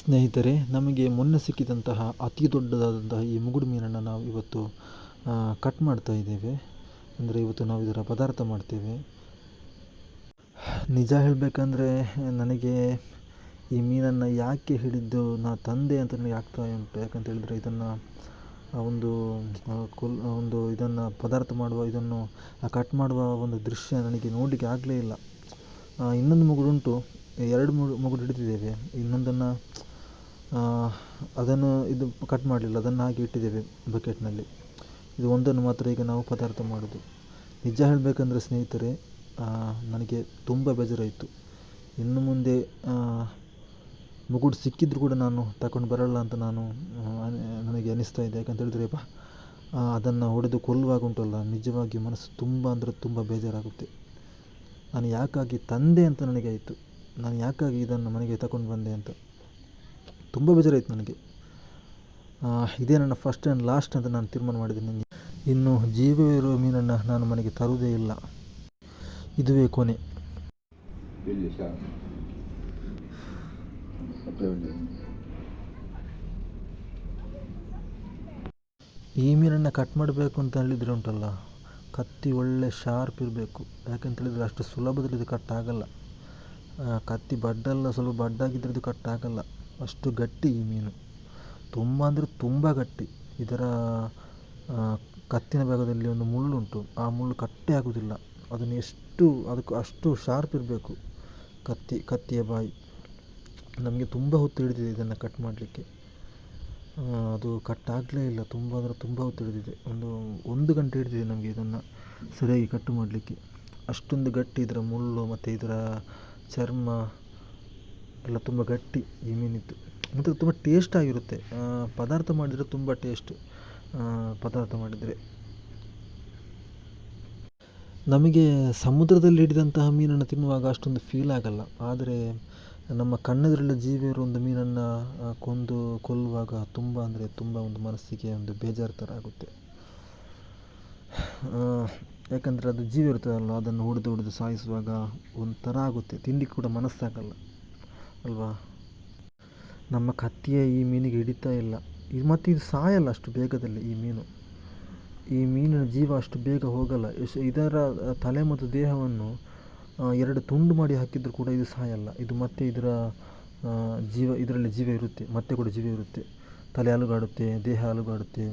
ಸ್ನೇಹಿತರೆ, ನಮಗೆ ಮೊನ್ನೆ ಸಿಕ್ಕಿದಂತಹ ಅತಿ ದೊಡ್ಡದಾದಂತಹ ಈ ಮುಗುಡು ಮೀನನ್ನು ನಾವು ಇವತ್ತು ಕಟ್ ಮಾಡ್ತಾ ಇದ್ದೇವೆ. ಅಂದರೆ ಇವತ್ತು ನಾವು ಇದರ ಪದಾರ್ಥ ಮಾಡ್ತೇವೆ. ನಿಜ ಹೇಳಬೇಕಂದ್ರೆ ನನಗೆ ಈ ಮೀನನ್ನು ಯಾಕೆ ಹಿಡಿದು ತಂದೆ ಅಂತ ನನಗೆ ಆಗ್ತಾ ಉಂಟು. ಯಾಕಂತ ಹೇಳಿದರೆ ಇದನ್ನು ಒಂದು ಇದನ್ನು ಪದಾರ್ಥ ಮಾಡುವ, ಇದನ್ನು ಕಟ್ ಮಾಡುವ ಒಂದು ದೃಶ್ಯ ನನಗೆ ನೋಡಲಿಕ್ಕೆ ಆಗಲೇ ಇಲ್ಲ. ಇನ್ನೊಂದು ಮುಗುಡುಂಟು, 2 ಮುಗುಡು ಹಿಡಿದಿದ್ದೇವೆ. ಇನ್ನೊಂದನ್ನು ಅದನ್ನು ಇದು ಕಟ್ ಮಾಡಲಿಲ್ಲ, ಅದನ್ನು ಹಾಗೆ ಇಟ್ಟಿದ್ದೇವೆ ಬಕೆಟ್ನಲ್ಲಿ. ಇದು ಒಂದನ್ನು ಮಾತ್ರ ಈಗ ನಾವು ಪದಾರ್ಥ ಮಾಡೋದು. ನಿಜ ಹೇಳಬೇಕಂದ್ರೆ ಸ್ನೇಹಿತರೆ, ನನಗೆ ತುಂಬ ಬೇಜಾರಾಯಿತು. ಇನ್ನು ಮುಂದೆ ಮುಗುಡು ಸಿಕ್ಕಿದ್ರು ಕೂಡ ನಾನು ತಗೊಂಡು ಬರಲ್ಲ ಅಂತ ನನಗೆ ಅನಿಸ್ತಾ ಇದೆ. ಯಾಕಂತ ಹೇಳಿದರೆ ಅದನ್ನು ಹೊಡೆದು ಕೊಲ್ಲುವಾಗ ಉಂಟಲ್ಲ, ನಿಜವಾಗಿ ಮನಸ್ಸು ತುಂಬ ಅಂದರೆ ತುಂಬ ಬೇಜಾರಾಗುತ್ತೆ. ನಾನು ಯಾಕಾಗಿ ತಂದೆ ಅಂತ ನನಗೆ ಆಯಿತು. ನಾನು ಯಾಕಾಗಿ ಇದನ್ನು ಮನೆಗೆ ತಗೊಂಡು ಬಂದೆ ಅಂತ ತುಂಬ ಬೇಜಾರಾಯಿತು ನನಗೆ. ಇದೇ ನನ್ನ ಫಸ್ಟ್ ಆ್ಯಂಡ್ ಲಾಸ್ಟ್ ಅಂತ ನಾನು ತೀರ್ಮಾನ ಮಾಡಿದ್ದೀನಿ. ಇನ್ನು ಜೀವ ಇರುವ ಮೀನನ್ನು ನಾನು ಮನೆಗೆ ತರುವುದೇ ಇಲ್ಲ. ಇದುವೇ ಕೊನೆ. ಈ ಮೀನನ್ನು ಕಟ್ ಮಾಡಬೇಕು ಅಂತ ಹೇಳಿದರೆ ಉಂಟಲ್ಲ, ಕತ್ತಿ ಒಳ್ಳೆ ಶಾರ್ಪ್ ಇರಬೇಕು. ಯಾಕಂತ ಹೇಳಿದರೆ ಅಷ್ಟು ಸುಲಭದಲ್ಲಿ ಇದು ಕಟ್ ಆಗಲ್ಲ. ಕತ್ತಿ ಬಡ್ಡೆಲ್ಲ ಸ್ವಲ್ಪ ಬಡ್ಡಾಗಿದ್ದರೆ ಇದು ಕಟ್ ಆಗಲ್ಲ. ಅಷ್ಟು ಗಟ್ಟಿ ಈ ಮೀನು, ತುಂಬ ಅಂದರೆ ತುಂಬ ಗಟ್ಟಿ. ಇದರ ಕತ್ತಿನ ಭಾಗದಲ್ಲಿ ಒಂದು ಮುಳ್ಳುಂಟು, ಆ ಮುಳ್ಳು ಕಟ್ಟೇ ಆಗೋದಿಲ್ಲ. ಅದಕ್ಕೆ ಅಷ್ಟು ಶಾರ್ಪ್ ಇರಬೇಕು ಕತ್ತಿಯ ಬಾಯಿ. ನಮಗೆ ತುಂಬ ಹೊತ್ತು ಹಿಡಿದಿದೆ ಇದನ್ನು ಕಟ್ ಮಾಡಲಿಕ್ಕೆ. ಅದು ಕಟ್ ಆಗಲೇ ಇಲ್ಲ. ತುಂಬ ಅಂದರೆ ತುಂಬ ಹೊತ್ತು ಹಿಡಿದಿದೆ. ಒಂದು ಗಂಟೆ ಹಿಡಿದಿದೆ ನಮಗೆ ಇದನ್ನು ಸರಿಯಾಗಿ ಕಟ್ ಮಾಡಲಿಕ್ಕೆ. ಅಷ್ಟೊಂದು ಗಟ್ಟಿ ಇದರ ಮುಳ್ಳು ಮತ್ತು ಇದರ ಚರ್ಮ ಎಲ್ಲ ತುಂಬ ಗಟ್ಟಿ ಈ ಮೀನಿದ್ದು. ಮತ್ತು ತುಂಬ ಟೇಸ್ಟ್ ಆಗಿರುತ್ತೆ. ಪದಾರ್ಥ ಮಾಡಿದರೆ ತುಂಬ ಟೇಸ್ಟ್. ಪದಾರ್ಥ ಮಾಡಿದರೆ ನಮಗೆ ಸಮುದ್ರದಲ್ಲಿ ಹಿಡಿದಂತಹ ಮೀನನ್ನು ತಿನ್ನುವಾಗ ಅಷ್ಟೊಂದು ಫೀಲ್ ಆಗಲ್ಲ. ಆದರೆ ನಮ್ಮ ಕಣ್ಣೆದುರಲ್ಲಿ ಜೀವ ಇರೋ ಒಂದು ಮೀನನ್ನು ಕೊಲ್ಲುವಾಗ ತುಂಬ ಅಂದರೆ ತುಂಬ ಒಂದು ಮನಸ್ಸಿಗೆ ಒಂದು ಬೇಜಾರು ಥರ ಆಗುತ್ತೆ. ಯಾಕಂದರೆ ಅದು ಜೀವ ಇರ್ತದಲ್ಲ, ಅದನ್ನು ಹೊಡೆದು ಸಾಯಿಸುವಾಗ ಒಂಥರ ಆಗುತ್ತೆ. ತಿಂಡಿಗೆ ಕೂಡ ಮನಸ್ಸಾಗಲ್ಲ ಅಲ್ವಾ. ನಮ್ಮ ಕತ್ತಿಯ ಈ ಮೀನಿಗೆ ಹಿಡಿತಾ ಇಲ್ಲ. ಮತ್ತು ಇದು ಸಾಯಲ್ಲ ಅಷ್ಟು ಬೇಗದಲ್ಲಿ. ಈ ಮೀನಿನ ಜೀವ ಅಷ್ಟು ಬೇಗ ಹೋಗಲ್ಲ. ಇದರ ತಲೆ ಮತ್ತು ದೇಹವನ್ನು 2 ತುಂಡು ಮಾಡಿ ಹಾಕಿದರೂ ಕೂಡ ಇದು ಸಾಯಲ್ಲ. ಇದು ಮತ್ತೆ ಇದರಲ್ಲಿ ಜೀವ ಇರುತ್ತೆ, ಮತ್ತೆ ಕೂಡ ಜೀವ ಇರುತ್ತೆ. ತಲೆ ಅಲುಗಾಡುತ್ತೆ, ದೇಹ ಅಲುಗಾಡುತ್ತೆ.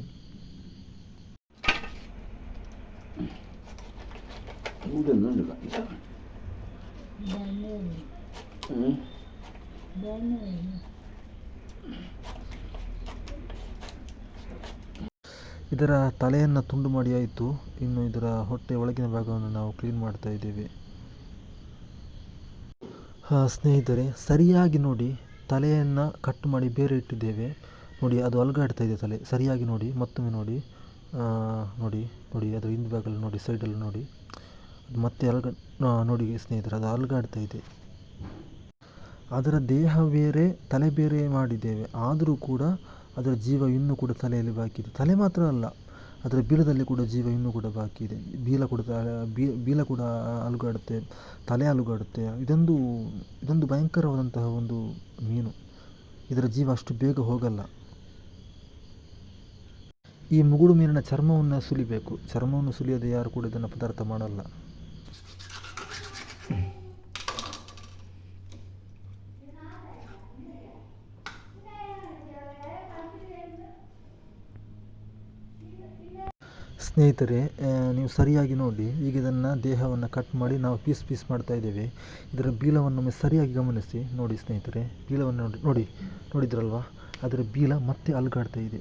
ಇದರ ತಲೆಯನ್ನು ತುಂಡು ಮಾಡಿ ಆಯಿತು. ಇನ್ನು ಇದರ ಹೊಟ್ಟೆ ಒಳಗಿನ ಭಾಗವನ್ನು ನಾವು ಕ್ಲೀನ್ ಮಾಡ್ತಾ ಇದ್ದೇವೆ. ಸ್ನೇಹಿತರೆ, ಸರಿಯಾಗಿ ನೋಡಿ, ತಲೆಯನ್ನು ಕಟ್ ಮಾಡಿ ಬೇರೆ ಇಟ್ಟಿದ್ದೇವೆ. ನೋಡಿ, ಅದು ಅಲುಗಾಡ್ತಾ ಇದೆ ತಲೆ. ಸರಿಯಾಗಿ ನೋಡಿ, ಮತ್ತೊಮ್ಮೆ ನೋಡಿ. ನೋಡಿ ಅದರ ಹಿಂಭಾಗದಲ್ಲಿ ನೋಡಿ, ಸೈಡಲ್ಲಿ ನೋಡಿ. ಅದು ಮತ್ತೆ ನೋಡಿ ಸ್ನೇಹಿತರೆ, ಅದು ಅಲುಗಾಡ್ತಾ ಇದೆ. ಅದರ ದೇಹ ಬೇರೆ, ತಲೆ ಬೇರೆ ಮಾಡಿದ್ದೇವೆ. ಆದರೂ ಕೂಡ ಅದರ ಜೀವ ಇನ್ನೂ ಕೂಡ ತಲೆಯಲ್ಲಿ ಬಾಕಿ ಇದೆ. ತಲೆ ಮಾತ್ರ ಅಲ್ಲ, ಅದರ ಬೀಳದಲ್ಲಿ ಕೂಡ ಜೀವ ಇನ್ನೂ ಕೂಡ ಬಾಕಿ ಇದೆ. ಬೀಲ ಕೂಡ ಅಲುಗಾಡುತ್ತೆ, ತಲೆ ಅಲುಗಾಡುತ್ತೆ. ಇದೊಂದು ಭಯಂಕರವಾದಂತಹ ಒಂದು ಮೀನು. ಇದರ ಜೀವ ಅಷ್ಟು ಬೇಗ ಹೋಗಲ್ಲ. ಈ ಮುಗುಡು ಮೀನಿನ ಚರ್ಮವನ್ನು ಸುಲಿಬೇಕು. ಚರ್ಮವನ್ನು ಸುಲಿಯದೆ ಯಾರು ಕೂಡ ಇದನ್ನು ಪದಾರ್ಥ ಮಾಡಲ್ಲ. ಸ್ನೇಹಿತರೆ, ನೀವು ಸರಿಯಾಗಿ ನೋಡಿ. ಈಗ ಇದನ್ನು ದೇಹವನ್ನು ಕಟ್ ಮಾಡಿ ನಾವು ಪೀಸ್ ಮಾಡ್ತಾ ಇದ್ದೇವೆ. ಇದರ ಬೀಲವನ್ನು ಸರಿಯಾಗಿ ಗಮನಿಸಿ. ನೋಡಿ ಸ್ನೇಹಿತರೆ, ಬೀಲವನ್ನು ನೋಡಿದ್ರಲ್ವಾ, ಅದರ ಬೀಲ ಮತ್ತೆ ಅಲುಗಾಡ್ತಾ ಇದೆ.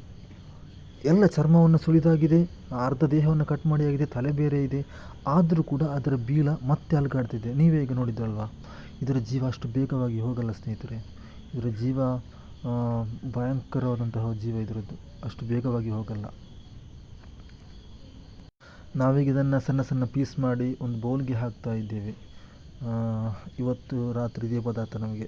ಎಲ್ಲ ಚರ್ಮವನ್ನು ಸುಲಿದಾಗಿದೆ, ಅರ್ಧ ದೇಹವನ್ನು ಕಟ್ ಮಾಡಿ ಆಗಿದೆ, ತಲೆ ಬೇರೆ ಇದೆ. ಆದರೂ ಕೂಡ ಅದರ ಬೀಲ ಮತ್ತೆ ಅಲುಗಾಡ್ತಿದೆ. ನೀವೇ ಈಗ ನೋಡಿದ್ರಲ್ವಾ. ಇದರ ಜೀವ ಅಷ್ಟು ಬೇಗವಾಗಿ ಹೋಗಲ್ಲ ಸ್ನೇಹಿತರೆ. ಇದರ ಜೀವ ಭಯಂಕರವಾದಂತಹ ಜೀವ ಇದರದ್ದು. ಅಷ್ಟು ಬೇಗವಾಗಿ ಹೋಗಲ್ಲ. ನಾವೀಗ ಇದನ್ನು ಸಣ್ಣ ಪೀಸ್ ಮಾಡಿ ಒಂದು ಬೌಲ್ಗೆ ಹಾಕ್ತಾ ಇದ್ದೇವೆ. ಇವತ್ತು ರಾತ್ರಿ ಇದೇ ಪದಾರ್ಥ ನಮಗೆ.